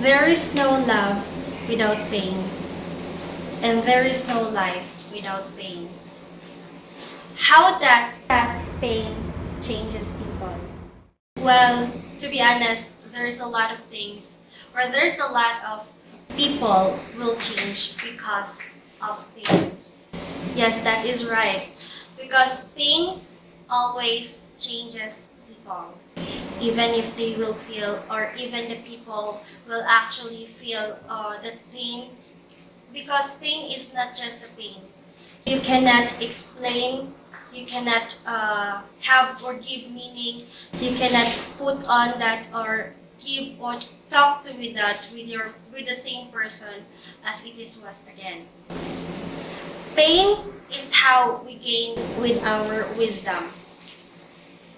There is no love without pain, and there is no life without pain. How does pain changes people? Well, to be honest, there's a lot of things, or there's a lot of people will change because of pain. Yes, that is right. Because pain always changes people. Even if they will feel, or even the people will actually feel that pain, because pain is not just a pain. You cannot explain, you cannot have or give meaning, you cannot put on that or give or talk to with that with the same person as it is was again. Pain is how we gain with our wisdom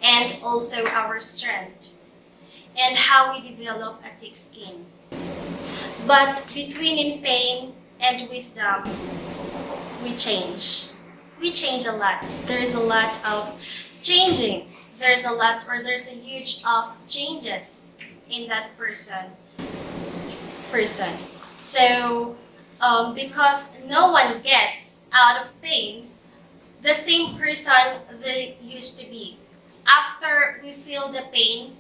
and also our strength and how we develop a thick skin. But between in pain and wisdom, we change. We change a lot. There's a lot of changing. There's a huge of changes in that person. So, because no one gets out of pain the same person they used to be. After we feel the pain,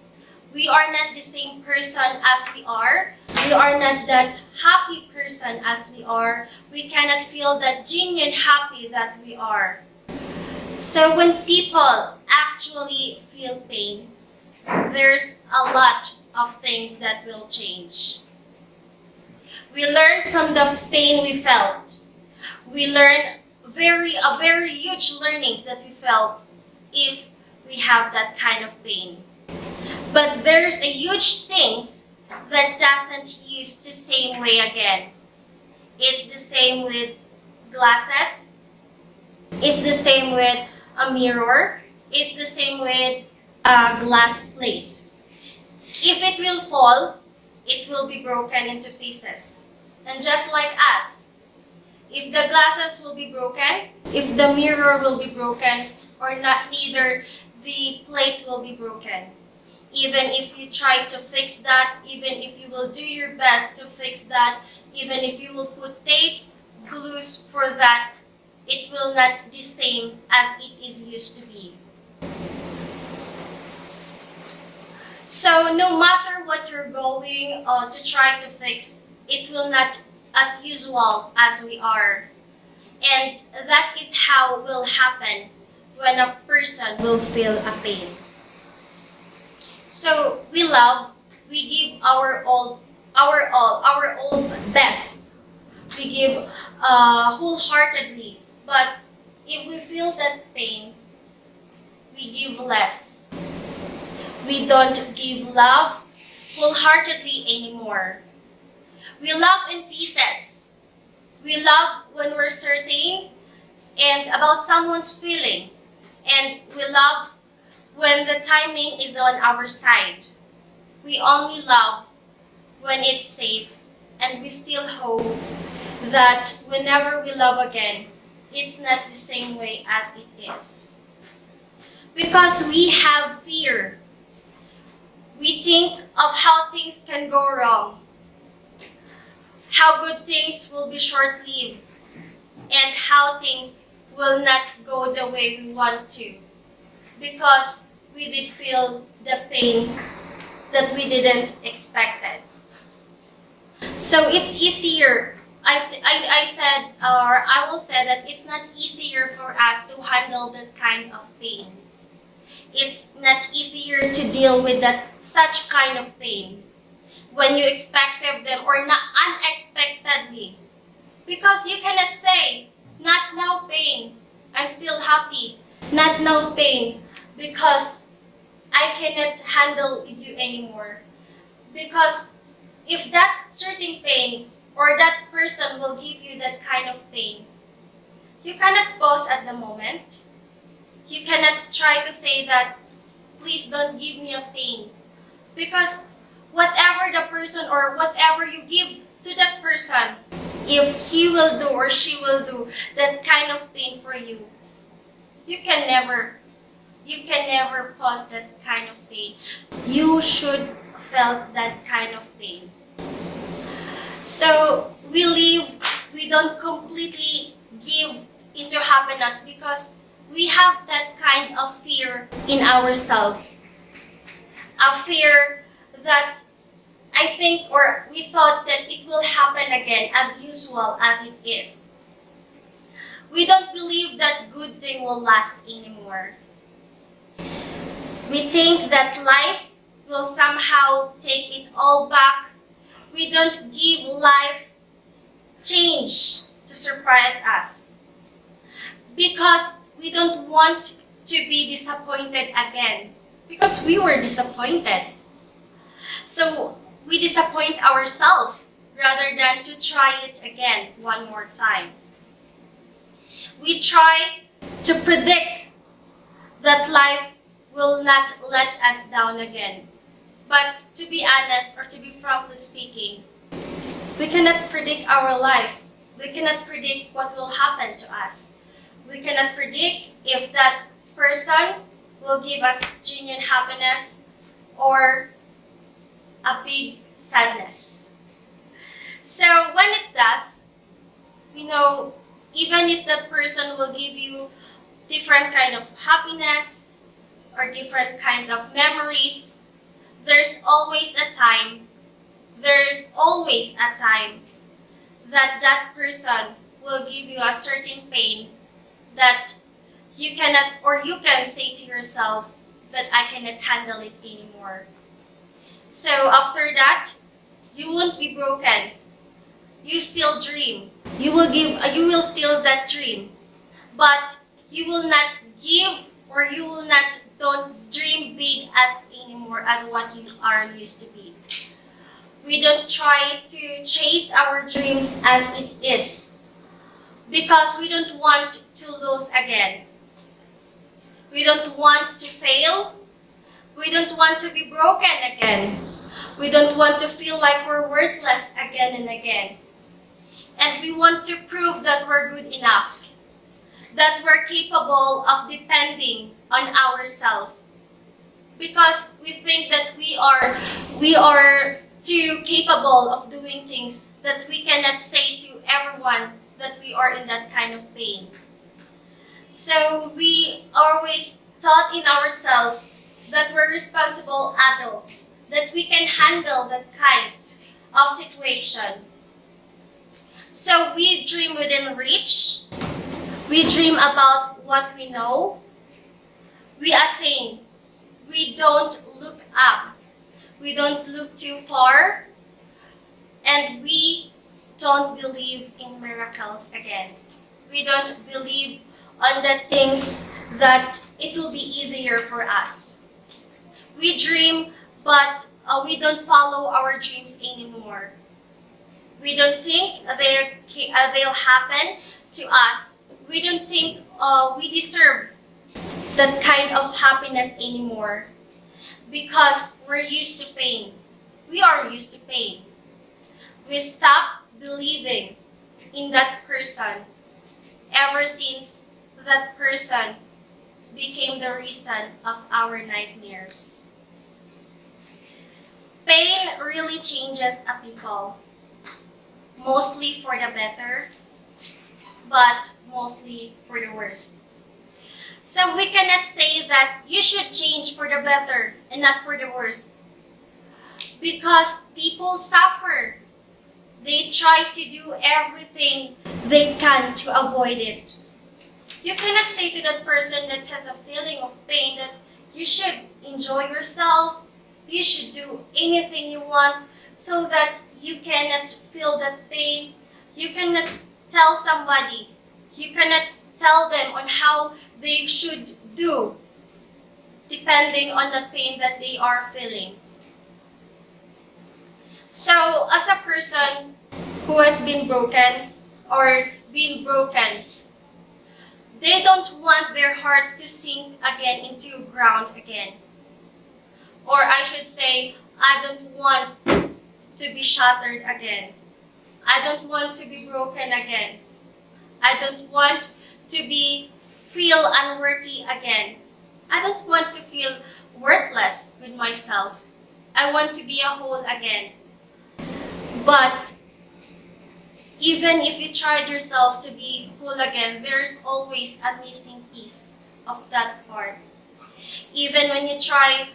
we are not the same person as we are. We are not that happy person as we are. We cannot feel that genuine happy that we are. So when people actually feel pain, there's a lot of things that will change. We learn from the pain we felt. We learn a very huge learnings that we felt if we have that kind of pain. But there's a huge things that doesn't use the same way again. It's the same with glasses. It's the same with a mirror. It's the same with a glass plate. If it will fall, it will be broken into pieces. And just like us, if the glasses will be broken, if the mirror will be broken, or not, neither the plate will be broken. Even if you try to fix that, even if you will do your best to fix that, even if you will put tapes, glues for that, it will not be the same as it is used to be. So no matter what you're going to try to fix, it will not as usual as we are. And that is how will happen when a person will feel a pain. So we love, we give our all best. We give wholeheartedly. But if we feel that pain, we give less. We don't give love wholeheartedly anymore. We love in pieces. We love when we're certain and about someone's feeling. And we love when the timing is on our side. We only love when it's safe, and we still hope that whenever we love again, it's not the same way as it is. Because we have fear. We think of how things can go wrong, how good things will be short-lived, and how things will not go the way we want to. Because we did feel the pain that we didn't expect it. So it's easier. I will say that it's not easier for us to handle that kind of pain. It's not easier to deal with such kind of pain when you expected them or not unexpectedly. Because you cannot say, not now pain, I'm still happy. Not now pain, because I cannot handle you anymore. Because if that certain pain or that person will give you that kind of pain, you cannot pause at the moment. You cannot try to say that, please don't give me a pain. Because whatever the person or whatever you give to that person, if he will do or she will do that kind of pain for you, you can never pause that kind of pain. You should felt that kind of pain. So we don't completely give into happiness because we have that kind of fear in ourselves. A fear that I think or we thought that it will happen again as usual as it is. We don't believe that good thing will last anymore. We think that life will somehow take it all back. We don't give life change to surprise us because we don't want to be disappointed again because we were disappointed. So we disappoint ourselves rather than to try it again one more time. We try to predict that life will not let us down again. But to be honest, or to be frankly speaking, we cannot predict our life. We cannot predict what will happen to us. We cannot predict if that person will give us genuine happiness or a big sadness. So when it does, even if that person will give you different kind of happiness or different kinds of memories, there's always a time that that person will give you a certain pain that you cannot, or you can say to yourself that I cannot handle it anymore. So after that, you won't be broken. You still dream. You will still that dream. But you will not give, or you will not don't dream big as anymore as what you are used to be. We don't try to chase our dreams as it is because we don't want to lose again. We don't want to fail. We don't want to be broken again. We don't want to feel like we're worthless again and again. And we want to prove that we're good enough, that we're capable of depending on ourselves. Because we think that we are too capable of doing things that we cannot say to everyone that we are in that kind of pain. So we always thought in ourselves that we're responsible adults, that we can handle that kind of situation. So we dream within reach. We dream about what we know. We attain. We don't look up. We don't look too far. And we don't believe in miracles again. We don't believe on the things that it will be easier for us. We dream, but we don't follow our dreams anymore. We don't think they'll happen to us. We don't think we deserve that kind of happiness anymore because we're used to pain. We are used to pain. We stop believing in that person ever since that person became the reason of our nightmares. Pain really changes a people, mostly for the better, but mostly for the worst. So we cannot say that you should change for the better and not for the worst. Because people suffer. They try to do everything they can to avoid it. You cannot say to that person that has a feeling of pain that you should enjoy yourself, you should do anything you want so that you cannot feel that pain. You cannot tell somebody. You cannot tell them on how they should do depending on the pain that they are feeling. So as a person who has been broken or been broken, they don't want their hearts to sink again into ground again. Or I should say, I don't want to be shattered again. I don't want to be broken again. I don't want to feel unworthy again. I don't want to feel worthless with myself. I want to be a whole again. But Even if you tried yourself to be whole again, there's always a missing piece of that part. Even when you try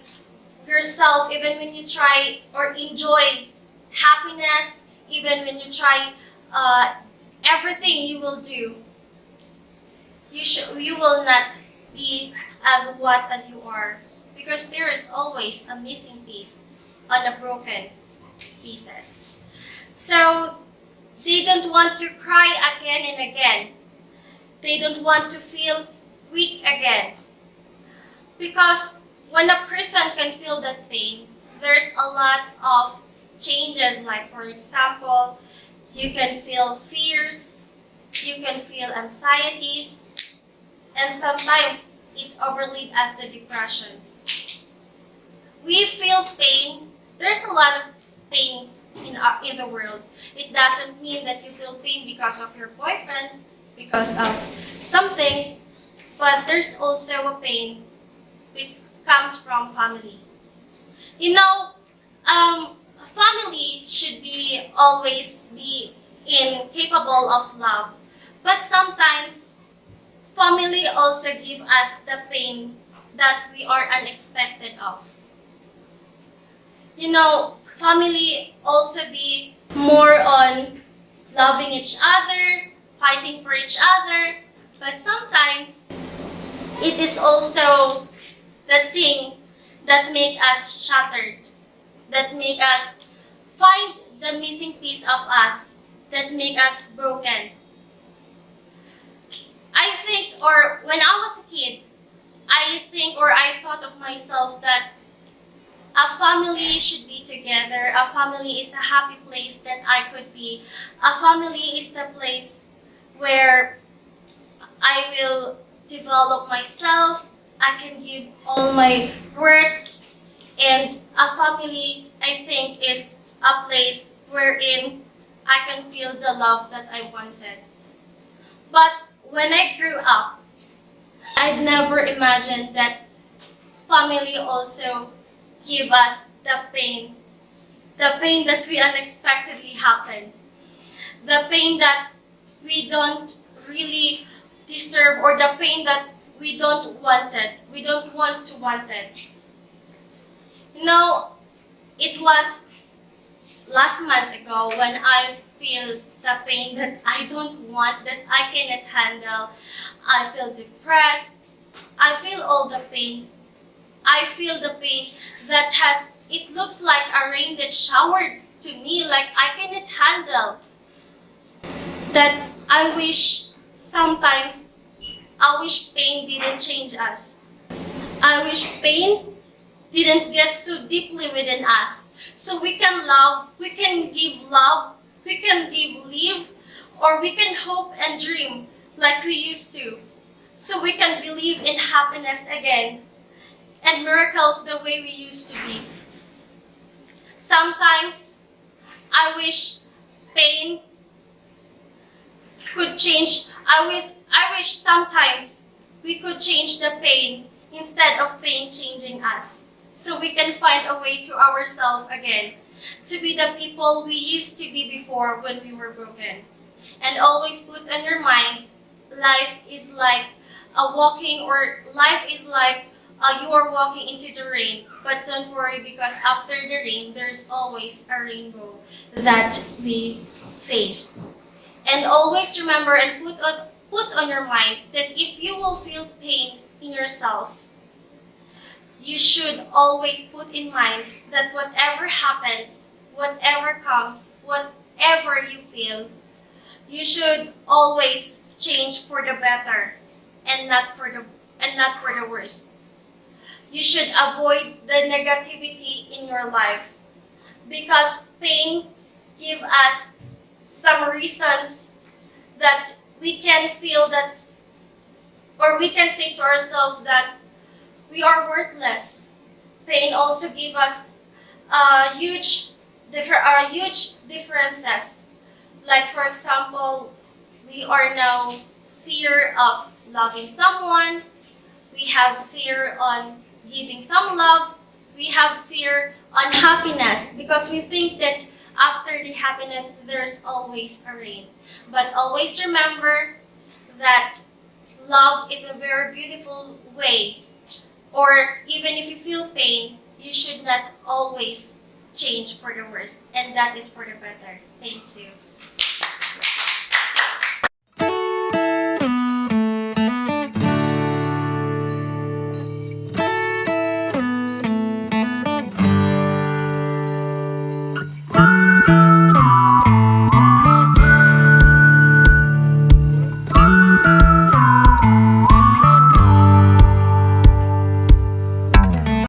yourself, even when you try or enjoy happiness, even when you try everything you will do, you will not be as what as you are, because there is always a missing piece on the broken pieces. So they don't want to cry again and again. They don't want to feel weak again. Because when a person can feel that pain, there's a lot of changes. Like, for example, you can feel fears, you can feel anxieties, and sometimes it's overlaid as the depressions. We feel pain. There's a lot of pains in the world. It doesn't mean that you feel pain because of your boyfriend, because of something, but there's also a pain which comes from family. You know, family should be always be capable of love, but sometimes family also give us the pain that we are unexpected of. You know, family also be more on loving each other, fighting for each other, but sometimes it is also the thing that make us shattered, that make us find the missing piece of us, that make us broken. I think, or when I was a kid, I thought of myself that a family should be together. A family is a happy place that I could be. A family is the place where I will develop myself. I can give all my work. And a family, I think, is a place wherein I can feel the love that I wanted. But when I grew up, I'd never imagined that family also give us the pain that we unexpectedly happen, the pain that we don't really deserve, or the pain that we don't want to want it. You know, it was last month ago when I feel the pain that I don't want, that I cannot handle. I feel depressed. I feel all the pain. I feel the pain that it looks like a rain that showered to me, like I cannot handle. That I wish pain didn't change us. I wish pain didn't get so deeply within us. So we can love, we can give love, we can give live, or we can hope and dream like we used to. So we can believe in happiness again and miracles the way we used to be. Sometimes I wish pain could change. I wish sometimes we could change the pain instead of pain changing us. So we can find a way to ourselves again, to be the people we used to be before when we were broken. And always put on your mind, life is like you are walking into the rain. But don't worry, because after the rain, there's always a rainbow that we faced. And always remember and put on your mind that if you will feel pain in yourself, you should always put in mind that whatever happens, whatever comes, whatever you feel, you should always change for the better and not for the worst. You should avoid the negativity in your life, because pain gives us some reasons that we can feel that, or we can say to ourselves that we are worthless. Pain also gives us huge differences. Like, for example, we are now fear of loving someone. We have fear on giving some love. We have fear on happiness, because we think that after the happiness, there's always a rain. But always remember that love is a very beautiful way, or even if you feel pain, you should not always change for the worst, and that is for the better. Thank you.